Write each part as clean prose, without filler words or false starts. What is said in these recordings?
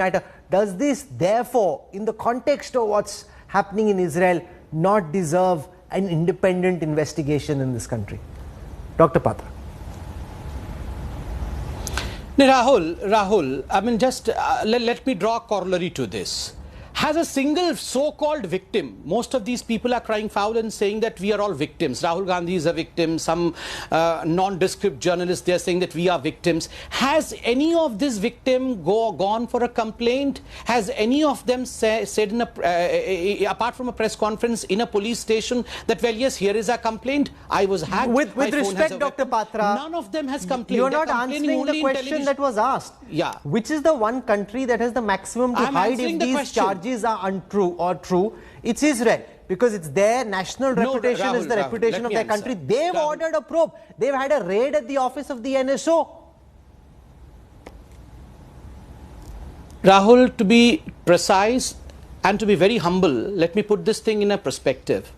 matter. Does this, therefore, in the context of what's happening in Israel, not deserve an independent investigation in this country? Dr. Patra. Rahul, I mean, just let me draw a corollary to this. Has a single so-called victim, most of these people are crying foul and saying that we are all victims. Rahul Gandhi is a victim, some nondescript journalists, they are saying that we are victims. Has any of this victim gone for a complaint? Has any of them said in apart from a press conference in a police station that, well, yes, here is a complaint, I was hacked. With respect, Dr. Patra, none of them has complained. You are not answering the question that was asked. Yeah. Which is the one country that has the maximum to hide if these charges are untrue or true? It's Israel, because it's their national reputation, Rahul, is the reputation of their country. They've ordered a probe. They've had a raid at the office of the NSO. Rahul, to be precise and to be very humble, let me put this thing in a perspective.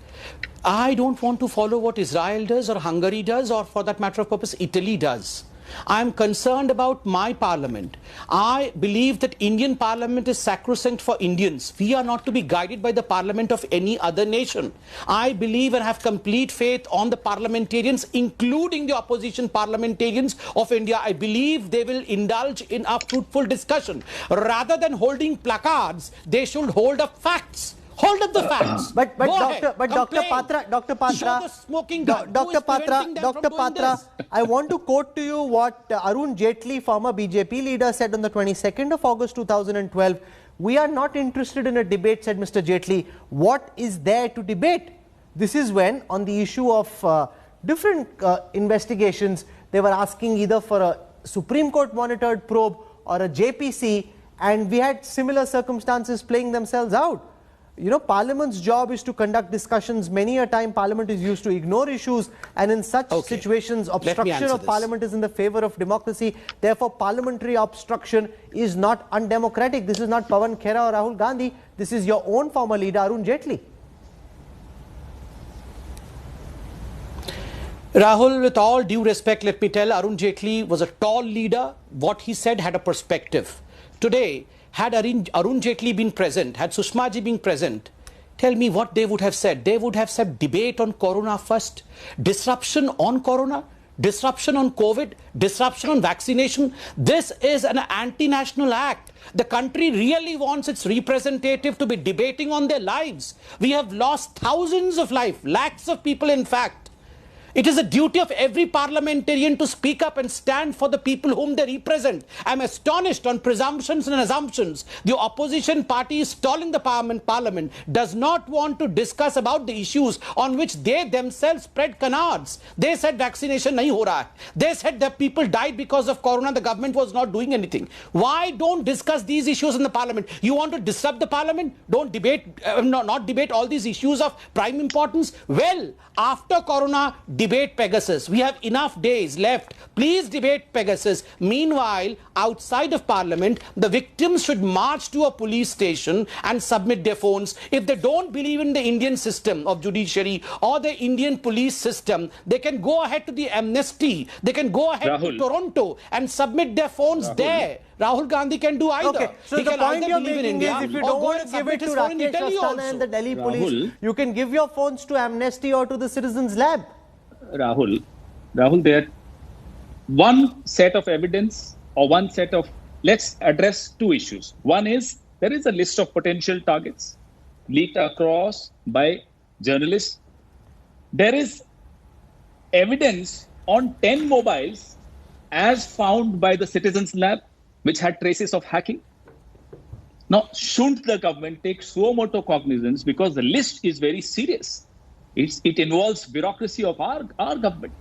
I don't want to follow what Israel does or Hungary does, or for that matter of purpose, Italy does. I am concerned about my parliament. I believe that Indian parliament is sacrosanct for Indians. We are not to be guided by the parliament of any other nation. I believe and have complete faith on the parliamentarians, including the opposition parliamentarians of India. I believe they will indulge in a fruitful discussion. Rather than holding placards, they should hold up facts. Hold up the facts. Dr. Patra, show the smoking gun. Dr. Patra, I want to quote to you what Arun Jaitley, former BJP leader, said on the 22nd of August 2012. We are not interested in a debate, said Mr. Jaitley. What is there to debate? This is when, on the issue of different investigations, they were asking either for a Supreme Court monitored probe or a JPC, and we had similar circumstances playing themselves out. You know, Parliament's job is to conduct discussions. Many a time Parliament is used to ignore issues, and in such situations, obstruction of Parliament is in the favour of democracy. Therefore, parliamentary obstruction is not undemocratic. This is not Pawan Khera or Rahul Gandhi. This is your own former leader, Arun Jaitley. Rahul, with all due respect, let me tell, Arun Jaitley was a tall leader. What he said had a perspective. Today, had Arun Jaitley been present, had Sushma ji been present, tell me what they would have said. They would have said debate on Corona first, disruption on Corona, disruption on COVID, disruption on vaccination. This is an anti-national act. The country really wants its representative to be debating on their lives. We have lost thousands of lives, lakhs of people in fact. It is a duty of every parliamentarian to speak up and stand for the people whom they represent. I'm astonished on presumptions and assumptions. The opposition party is stalling the parliament, does not want to discuss about the issues on which they themselves spread canards. They said vaccination nahi ho raha hai. They said that people died because of Corona, the government was not doing anything. Why don't discuss these issues in the parliament? You want to disrupt the parliament? Don't debate, not debate all these issues of prime importance? Well, after Corona, debate Pegasus. We have enough days left. Please debate Pegasus. Meanwhile, outside of Parliament, the victims should march to a police station and submit their phones. If they don't believe in the Indian system of judiciary or the Indian police system, they can go ahead to the amnesty. They can go ahead to Toronto and submit their phones there. Rahul Gandhi can do either. Okay, so the point you're making is if you don't want to give it to Rakesh Asthana and the Delhi police, you can give your phones to Amnesty or to the Citizens Lab. Rahul, there one set of evidence or one set of, let's address two issues. One is, there is a list of potential targets leaked across by journalists. There is evidence on 10 mobiles as found by the Citizens Lab, which had traces of hacking. Now, shouldn't the government take suo motu cognizance, because the list is very serious. It involves bureaucracy of our government,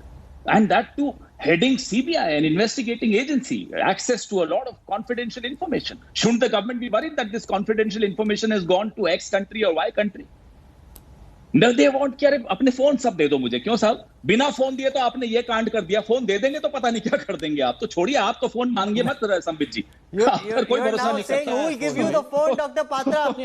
and that too heading CBI, an investigating agency, access to a lot of confidential information. Shouldn't the government be worried that this confidential information has gone to X country or Y country? No, they want क्या अपने phone सब दे दो मुझे, क्यों साहब? बिना phone दिए तो आपने ये कांड कर दिया, फोन दे देंगे तो पता नहीं क्या कर देंगे आप, तो छोड़िए, आप तो फोन मांगिए मत संबित जी। कोई भरोसा नहीं करता। Who will give you the phone, Dr. Patra?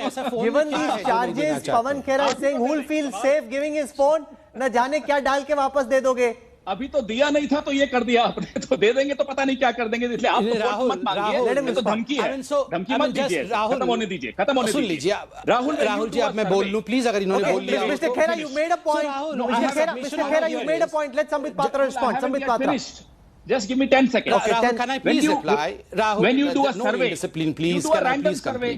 Given these charges, Pawan Khera is saying who will feel safe giving his phone? न जाने क्या डाल के वापस दे दोगे? अभी तो दिया नहीं था तो ये कर दिया आपने, तो दे देंगे तो पता नहीं क्या कर देंगे, इसलिए आप तो राहुल, मत मांगिए, राहुल, ये तो धमकी है, धमकी मत दीजिए, खत्म होने दीजिए, खत्म होने सुन दीजिए। लीजिए राहुल जी, अब मैं बोल लूं प्लीज, अगर इन्होंने बोल लिया Mr. Khera, you made a point. Mr. Khera, you made a point. Let Sambit Patra respond. Sambit Patra. Just give me 10 seconds. Okay, Rahul, can I please reply? Rahul, when you do a no survey, discipline, please. You do a random survey.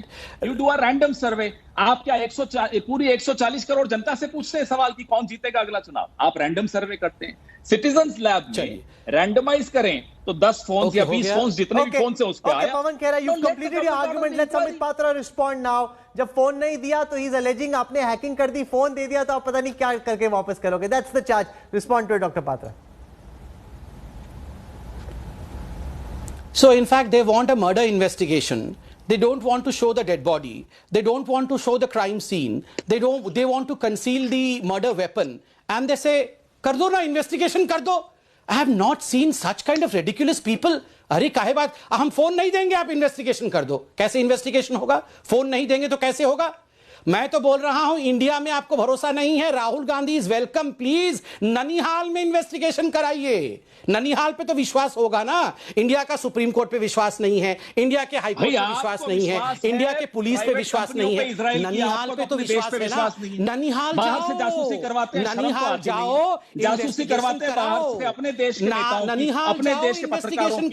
You do a random survey. आप क्या 140 पूरी 140 करोड़ जनता से पूछते हैं सवाल कि कौन जीतेगा अगला चुनाव? आप रैंडम सर्वे करते हैं। सिटीजंस लैब में रैंडमाइज करें तो 10 फोन या 20 फोन जितने भी फोन से उस पे आया। पवन खेरा, you've completed your argument. Let Sambit Patra respond now. जब फोन नहीं दिया तो he's alleging आपने हैकिंग कर दी, फोन दे दिया तो आप पता नहीं क्या करके वापस करोगे. That's the charge. Respond to it, Dr. Patra. So in fact, they want a murder investigation. They don't want to show the dead body. They don't want to show the crime scene. They want to conceal the murder weapon. And they say, कर दो ना, investigation कर दो. I have not seen such kind of ridiculous people. अरे काहे बात, हम phone नहीं देंगे, आप इन्वेस्टिगेशन कर दो. कैसे इन्वेस्टिगेशन होगा? फोन नहीं देंगे तो कैसे होगा? मैं तो बोल रहा हूं, इंडिया में आपको भरोसा नहीं है. Rahul Gandhi is welcome. Please ननिहाल में इन्वेस्टिगेशन कराइए. ननिहाल पे तो विश्वास होगा ना. इंडिया का सुप्रीम कोर्ट पे विश्वास नहीं है, इंडिया के हाई कोर्ट पे विश्वास नहीं है, इंडिया के पुलिस पे विश्वास नहीं है. ननिहाल पे तो विश्वास है ना. ननिहाल जाओ, जासूसी करवाते हैं, ननिहाल जाओ, जासूसी करवाते हैं बाहर से अपने देश के नेताओं की, अपने देश के पत्रकारों की.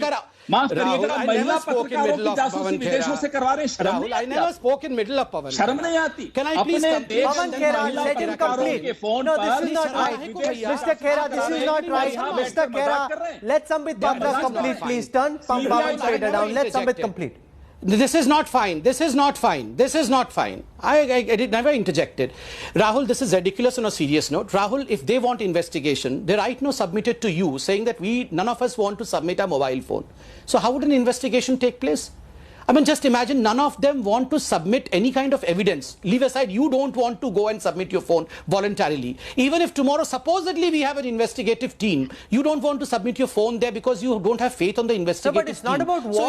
माफ करिएगा, महिला पत्रकारों की जासूसी विदेशों से करवा रहे हैं. Rahul, I never spoke in middle of Pawan. शर्म नहीं आती? Can I please complete? Pawan Khera, let him complete. No, this is not right. Mr. Khera, this is not right. Mr. Khera, let Sambit Patra complete, please. Turn Pawan Khera down. Let Sambit complete. This is not fine. This is not fine. This is not fine. I did never interjected. Rahul, this is ridiculous on a serious note. Rahul, if they want investigation, they right now submitted to you saying that none of us want to submit a mobile phone. So how would an investigation take place? I mean, just imagine, none of them want to submit any kind of evidence. Leave aside, you don't want to go and submit your phone voluntarily. Even if tomorrow, supposedly we have an investigative team, you don't want to submit your phone there because you don't have faith on the investigative team. No, but it's not about